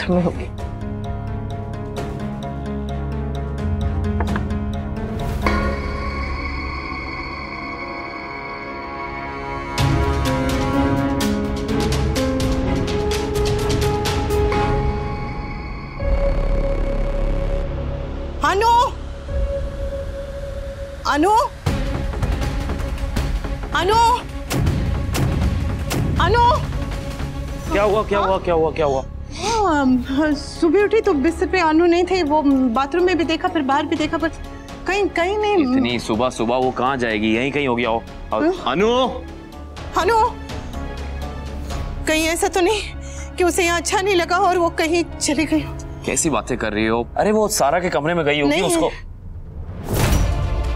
Bathroom में होगी। अनु, अनु, अनु, अनु, क्या हुआ क्या हुआ क्या हुआ क्या हुआ? सुबह उठी तो बिस्तर पे अनु नहीं थे। वो बाथरूम में भी देखा, फिर बाहर भी देखा, पर कहीं कहीं नहीं। इतनी सुबह सुबह वो कहाँ जाएगी? यहीं कहीं हो गया हो। अनु, अनु, कहीं ऐसा तो नहीं कि उसे यहाँ अच्छा नहीं लगा और वो कहीं चली गई हो? कैसी बातें कर रही हो? अरे वो सारा के कमरे में गई होगी, उसको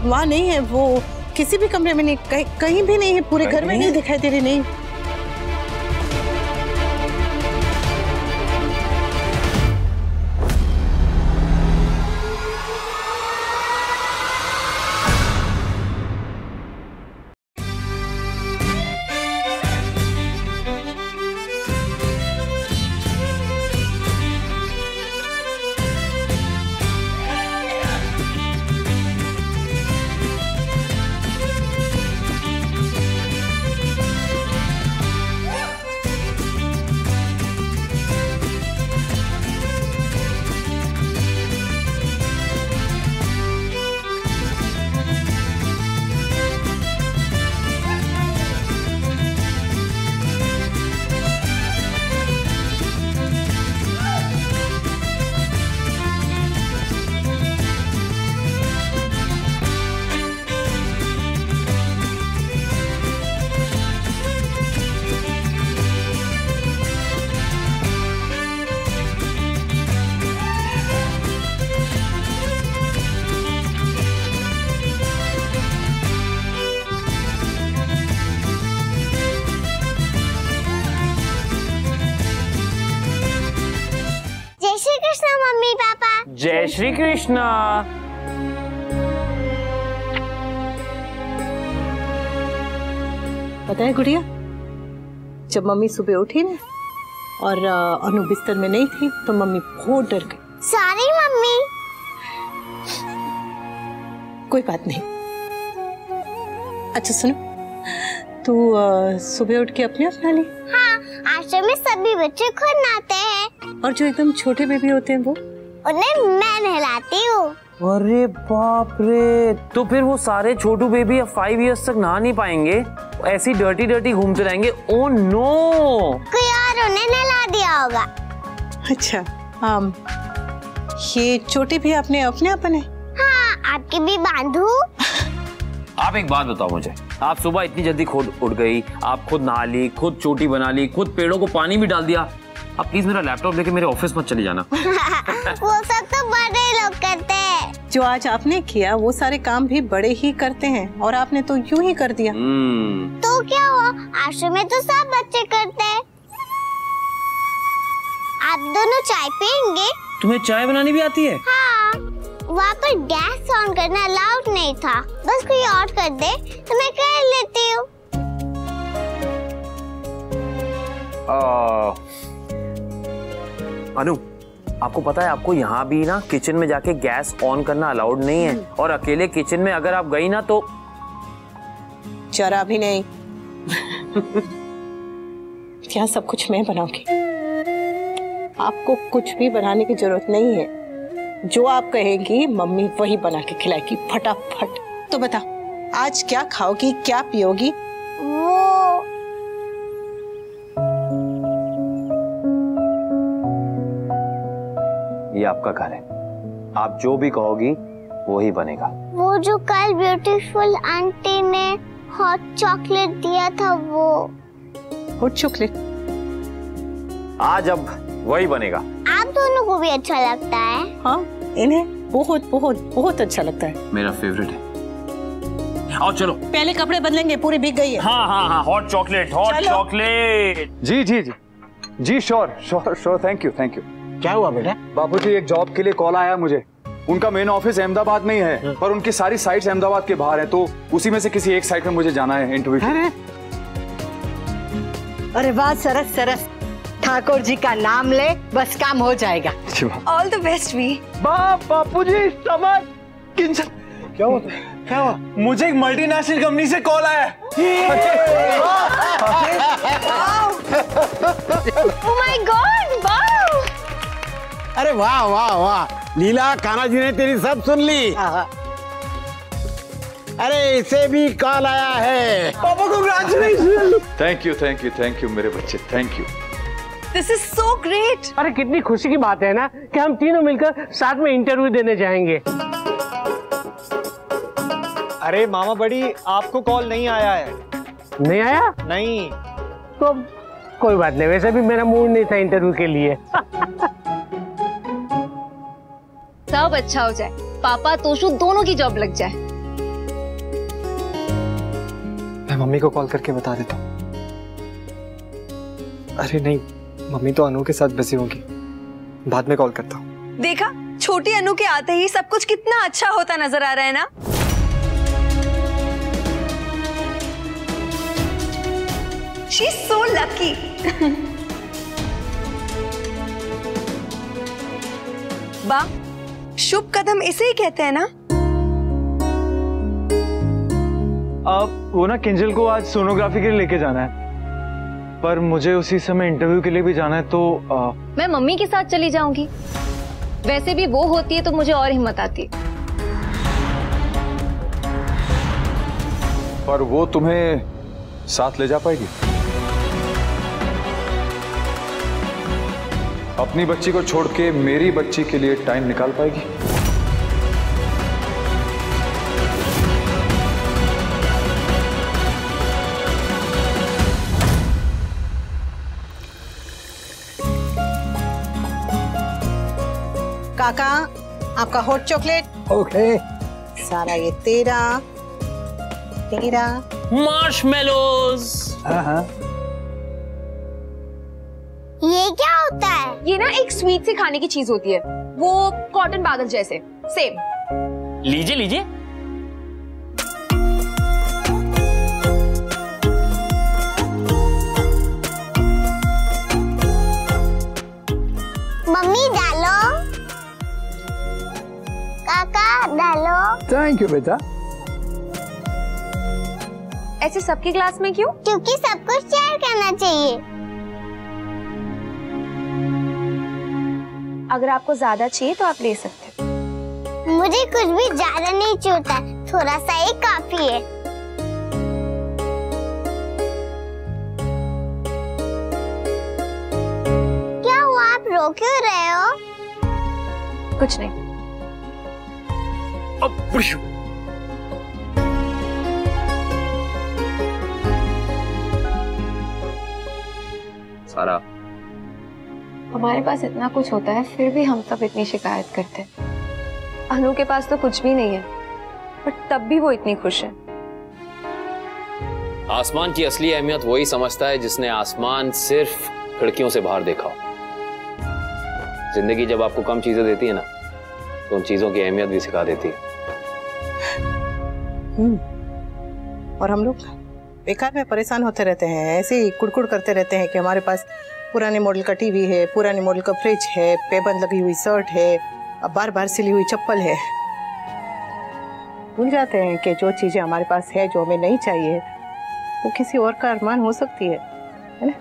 वहाँ नहीं है, वो किसी भी कमरे में नहीं, कहीं भी नहीं है, पूरे घर में नहीं दिखाई दे रही। नहीं, मम्मी पापा। जय श्री कृष्णा। पता है गुड़िया, जब मम्मी सुबह उठी ना और अनु बिस्तर में नहीं थी तो मम्मी बहुत डर गई। Sorry mummy. कोई बात नहीं। अच्छा सुनो, तू सुबह उठ के अपने आप नहा ली? हाँ, आश्रम में सभी बच्चे खुद नहाते हैं। और जो एकदम छोटे बेबी होते हैं वो? उन्हें मैं नहलाती हूँ। अरे बाप रे, तो फिर वो सारे छोटू बेबी अब 5 इयर्स तक नहा नहीं पाएंगे, ऐसी डर्टी डर्टी घूमते रहेंगे। ओह नो, कोई और उन्हें नहला दिया होगा। अच्छा, ये छोटे भी अपने अपने अपन है? हाँ, आपके भी बांधू। आप एक बात बताओ मुझे, आप सुबह इतनी जल्दी खुद उठ गई, आप खुद नहा ली, खुद चोटी बना ली, खुद पेड़ों को पानी भी डाल दिया। अब प्लीज मेरा लैपटॉप लेके मेरे ऑफिस मत चली जाना। वो सब तो बड़े लोग करते हैं। जो आज आपने किया वो सारे काम भी बड़े ही करते हैं और आपने तो यूं ही कर दिया। तो क्या हुआ, आश्रम में तो सब बच्चे करते हैं। आप दोनों चाय पियेंगे? तुम्हें चाय बनानी भी आती है? हाँ, वहाँ पर गैस ऑन करना अलाउड नहीं था, बस कोई और कर दे तो मैं कर लेती हूँ। अनु, आपको पता है आपको यहाँ भी ना किचन में जाके गैस ऑन करना अलाउड नहीं है, और अकेले किचन में अगर आप गई ना तो जरा भी नहीं। यहाँ सब कुछ मैं बनाऊंगी, आपको कुछ भी बनाने की जरूरत नहीं है। जो आप कहेंगी मम्मी वही बना के खिलाएगी फटाफट। तो बता, आज क्या खाओगी, क्या पियोगी? ये आपका घर है, आप जो भी कहोगी वही बनेगा। वो जो कल ब्यूटीफुल आंटी ने हॉट चॉकलेट दिया था, वो हॉट चॉकलेट आज अब वही बनेगा। आप दोनों को भी अच्छा लगता है? हाँ, इन्हें बहुत बहुत बहुत अच्छा लगता है। मेरा फेवरेट है। आओ चलो, पहले कपड़े बदलेंगे, पूरी भीग गई है। हाँ हाँ हाँ, हॉट चॉकलेट, हॉट चॉकलेट। जी जी जी जी, sure sure sure, thank you thank you. क्या हुआ बेटा? बापूजी, एक जॉब के लिए कॉल आया मुझे। उनका मेन ऑफिस अहमदाबाद में ही है, पर उनकी सारी साइट्स अहमदाबाद के बाहर है, तो उसी में से किसी एक साइट में मुझे जाना है इंटरव्यू। अरे वाह, सरस सरस। ठाकुर जी का नाम ले, बस काम हो जाएगा। ऑल द बेस्ट वी। बापू जी समझ किंचन क्या हुआ? क्या हुआ? मुझे एक मल्टीनेशनल कंपनी से कॉल आया है। Oh my God, wow! अरे वाह वाह वाह, लीला कान्हा जी ने तेरी सब सुन ली। अरे इसे भी कॉल आया है। पापा कांग्रेचुलेशन। थैंक यू मेरे बच्चे, thank you. This is so great. अरे कितनी खुशी की बात है ना कि हम तीनों मिलकर साथ में इंटरव्यू देने जाएंगे। अरे मामा बड़ी, आपको कॉल नहीं आया है? नहीं आया? नहीं। तो कोई बात नहीं, वैसे भी मेरा मूड नहीं था इंटरव्यू के लिए। सब अच्छा हो जाए, पापा तोशु दोनों की जॉब लग जाए। मैं मम्मी को कॉल करके बता देता हूँ। अरे नहीं, मम्मी तो अनु के साथ बिजी होगी, बाद में कॉल करता हूँ। देखा, छोटी अनु के आते ही सब कुछ कितना अच्छा होता नजर आ रहा है ना। She's so lucky. बा, शुभ कदम इसे ही कहते हैं ना। वो ना किंजल को आज सोनोग्राफी के लिए लेके जाना है, पर मुझे उसी समय इंटरव्यू के लिए भी जाना है, तो मैं मम्मी के साथ चली जाऊंगी। वैसे भी वो होती है तो मुझे और हिम्मत आती है। पर वो तुम्हें साथ ले जा पाएगी? अपनी बच्ची को छोड़ के मेरी बच्ची के लिए टाइम निकाल पाएगी? काका, आपका हॉट चॉकलेट। ओके। सारा ये तेरा। मार्शमेलोज। हाँ। ये क्या होता है? ये ना एक स्वीट सी खाने की चीज होती है, वो कॉटन बादल जैसे सेम। लीजिए लीजिए। मम्मी डालो, काका डालो। थैंक यू बेटा। ऐसे सबके ग्लास में क्यों? क्योंकि सब कुछ शेयर करना चाहिए। अगर आपको ज्यादा चाहिए तो आप ले सकते हैं। मुझे कुछ भी ज्यादा नहीं चाहिए, थोड़ा सा ही काफी है। क्या हुआ, आप रो क्यों रहे हो? कुछ नहीं। सारा, हमारे पास इतना कुछ होता है फिर भी हम सब इतनी शिकायत करते हैं। अनु के पास तो कुछ भी नहीं है, पर तब भी वो इतनी खुश है। आसमान की असली अहमियत वही समझता है जिसने आसमान सिर्फ खिड़कियों से बाहर देखा हो। जिंदगी जब आपको कम चीजें देती है ना, तो उन चीजों की अहमियत भी सिखा देती है। और हम लोग बेकार में परेशान होते रहते हैं, ऐसे ही कुड़कुड़ करते रहते हैं कि हमारे पास पुराने मॉडल का टीवी है, पुराने मॉडल का फ्रिज है, पेबंद लगी हुई शर्ट है, अब बार बार सिली हुई चप्पल है। भूल जाते हैं कि जो चीजें हमारे पास है, जो हमें नहीं चाहिए, वो किसी और का अरमान हो सकती है ना?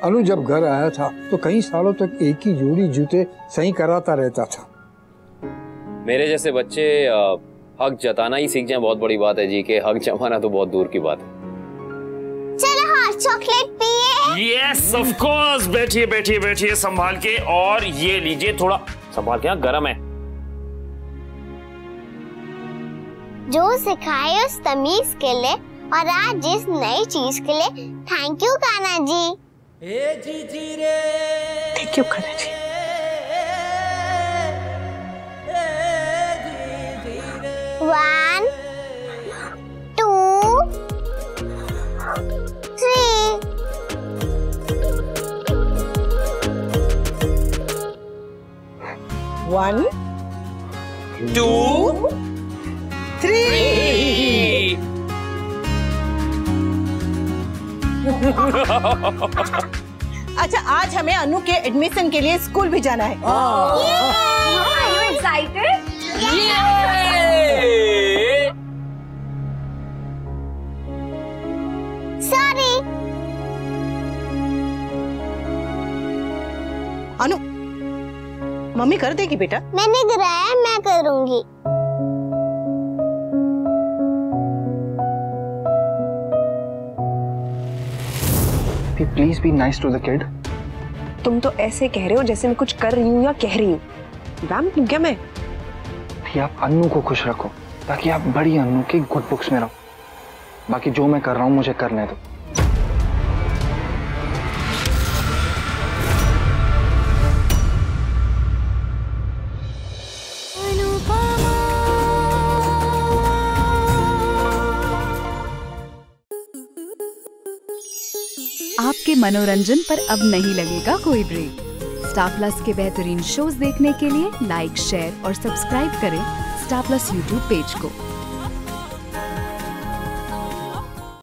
अनु जब घर आया था तो कई सालों तक एक ही जोड़ी जूते सही कराता रहता था। मेरे जैसे बच्चे हक जताना ही सीख जाएं, बहुत बड़ी बात है जी, के हक जमाना तो बहुत दूर की बात है। चलो हॉट चॉकलेट पिए। यस ऑफ कोर्स, बैठिए बैठिए बैठिए संभाल के, और ये लीजिए थोड़ा संभाल के, गरम है। जो सिखाए उस तमीज के लिए और आज इस नई चीज के लिए thank you Kanha ji. Thank you Kanha ji. One, two, three. One, two, three. अच्छा, आज हमें अनु के एडमिशन के लिए स्कूल भी जाना है। Are you excited? Sorry. Anu, mummy कर देगी बेटा। मैंने गिराया, मैं करूंगी। Please be nice to the kid. तुम तो ऐसे कह रहे हो जैसे मैं कुछ कर रही हूँ या कह रही हूँ। वैम्प हूँ क्या मैं? आप अन्नू को खुश रखो ताकि आप बड़ी अन्नू की गुड बुक्स में रहो। बाकी जो मैं कर रहा हूँ मुझे करने दो। आपके मनोरंजन पर अब नहीं लगेगा कोई ब्रेक। स्टार प्लस के बेहतरीन शोज देखने के लिए लाइक, शेयर और सब्सक्राइब करें स्टार प्लस यूट्यूब पेज को।